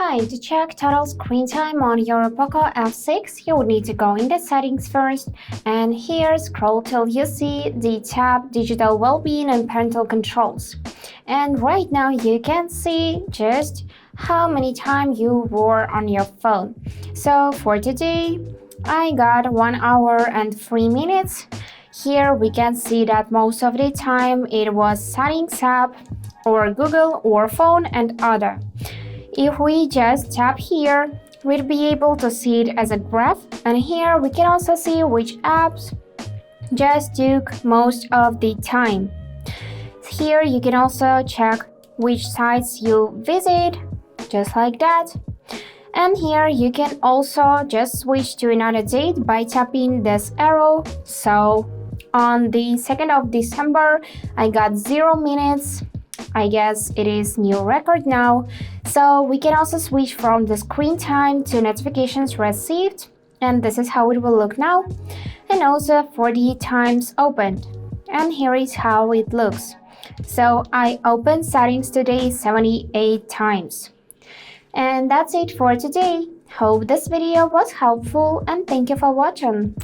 Hi, to check total screen time on your POCO F6, you would need to go in the settings first, and here scroll till you see the tab Digital Wellbeing and Parental Controls. And right now you can see just how many time you were on your phone. So for today, I got 1 hour and 3 minutes. Here we can see that most of the time it was Settings app, or Google, or phone and other. If we just tap here, we'll be able to see it as a graph, and here we can also see which apps just took most of the time. Here you can also check which sites you visit, just like that. And here you can also just switch to another date by tapping this arrow. So on the 2nd of December, I got 0 minutes. I guess it is new record now. So we can also switch from the screen time to notifications received, and this is how it will look now, and also for the times opened, and here is how it looks. So I opened settings today 78 times. And that's it for today. Hope this video was helpful and thank you for watching.